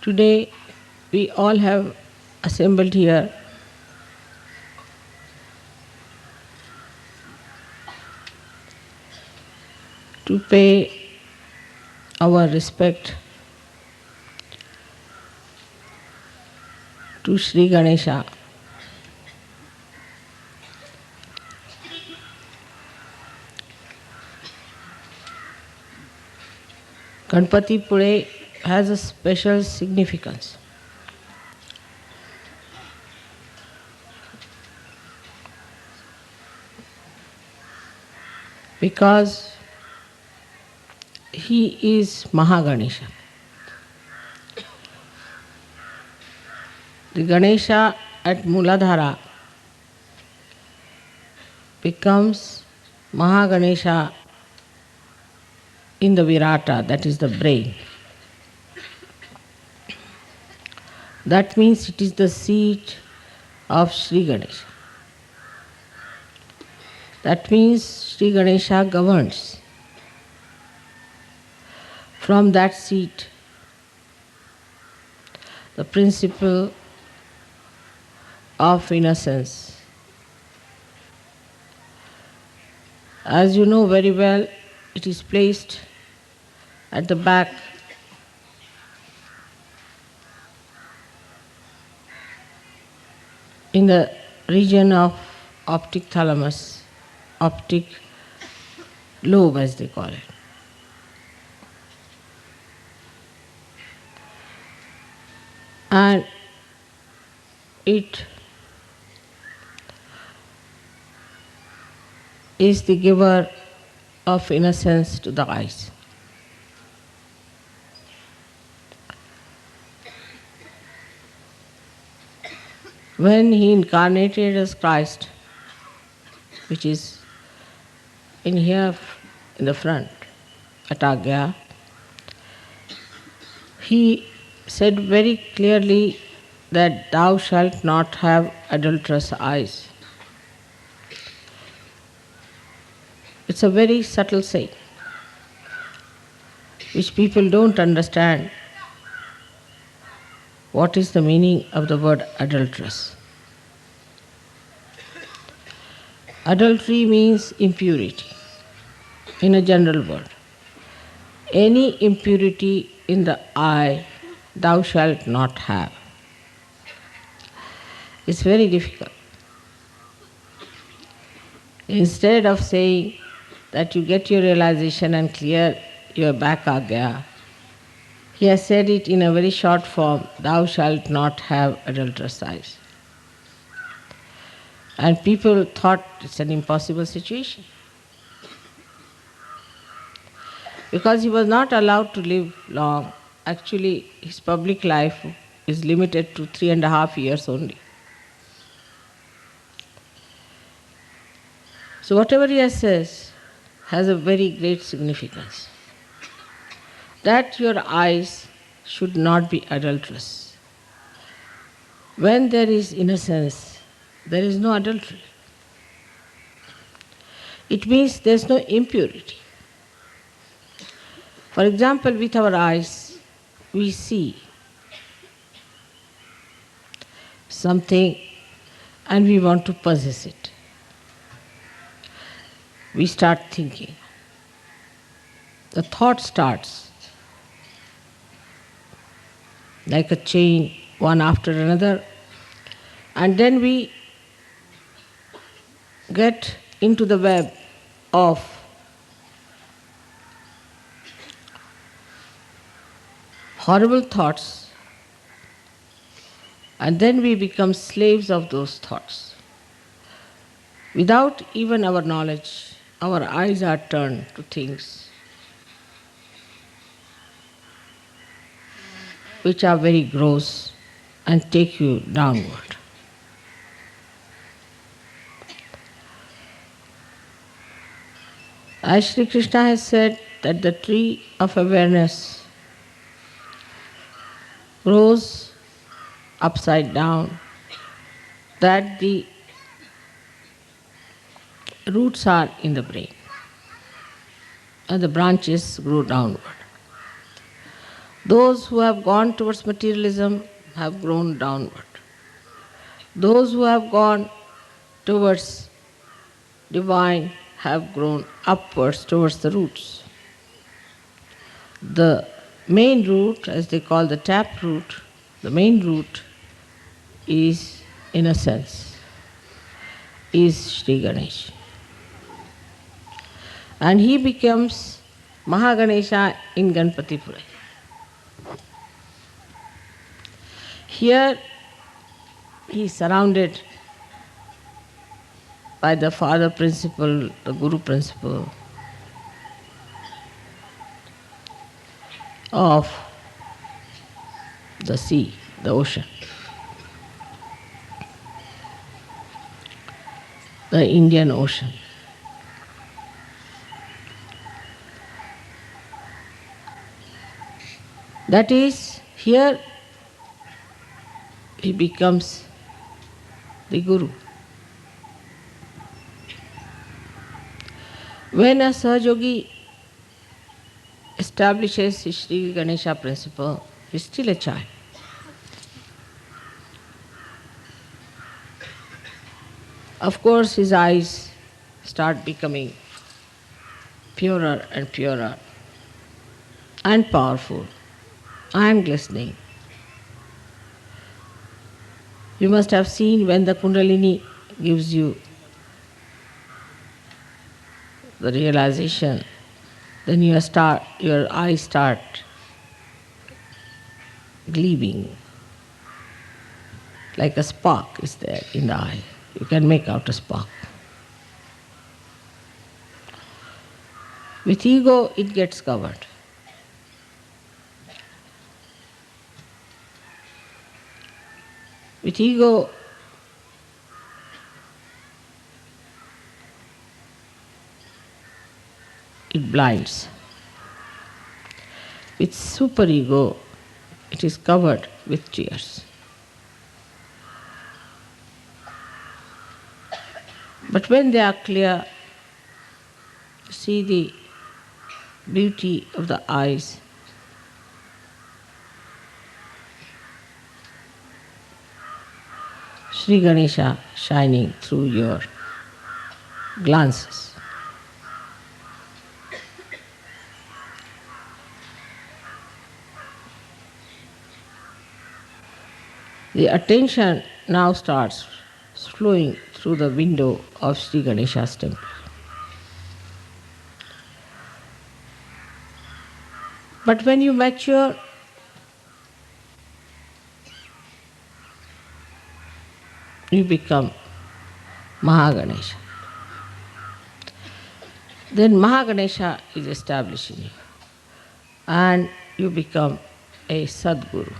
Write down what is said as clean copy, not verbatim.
Today we all have assembled here to pay our respect to Sri Ganesha. Ganpati Pure has a special significance. Because he is Mahaganesha. The Ganesha at Muladhara becomes Mahaganesha in the Virata, that is the brain. That means it is the seat of Sri Ganesha. That means Sri Ganesha governs. From that seat, the principle of innocence. As you know very well, it is placed at the back in the region of optic thalamus, optic lobe as they call it. And it is the giver of innocence to the eyes. When he incarnated as Christ, which is in here in the front, at Agya, he said very clearly that thou shalt not have adulterous eyes. It's a very subtle saying, which people don't understand. What is the meaning of the word adulterous? Adultery means impurity, in a general word. Any impurity in the eye thou shalt not have. It's very difficult. Instead of saying that you get your realization and clear your back agya, he has said it in a very short form, thou shalt not have adulterous eyes. And people thought it's an impossible situation. Because he was not allowed to live long. Actually, his public life is limited to 3.5 years only. So whatever he says has a very great significance. That your eyes should not be adulterous. When there is innocence, there is no adultery. It means there is no impurity. For example, with our eyes, we see something and we want to possess it. We start thinking. The thought starts like a chain, one after another, and then we get into the web of horrible thoughts, and then we become slaves of those thoughts. Without even our knowledge, our eyes are turned to things which are very gross and take you downward. As Sri Krishna has said that the tree of awareness grows upside down, that the roots are in the brain and the branches grow downward. Those who have gone towards materialism have grown downward. Those who have gone towards divine have grown upwards towards the roots. The main root, as they call the tap root, the main root is innocence, is Sri Ganesh. And he becomes Mahaganesha in Ganpatipura. Here he is surrounded by the father principle, the guru principle of the sea, the ocean, the Indian Ocean. That is, here he becomes the guru. When a Sahajogi establishes his Sri Ganesha principle, he is still a child. Of course, his eyes start becoming purer and purer and powerful and glistening. You must have seen when the Kundalini gives you the realization, then your eyes start gleaming, like a spark is there in the eye. You can make out a spark. With ego, it gets covered. With ego, it blinds. With superego, it is covered with tears. But when they are clear, you see the beauty of the eyes. Sri Ganesha shining through your glances. The attention now starts flowing through the window of Sri Ganesha's temple. But when you mature, you become Mahaganesha. Then Mahaganesha is established in you, and you become a Sadguru.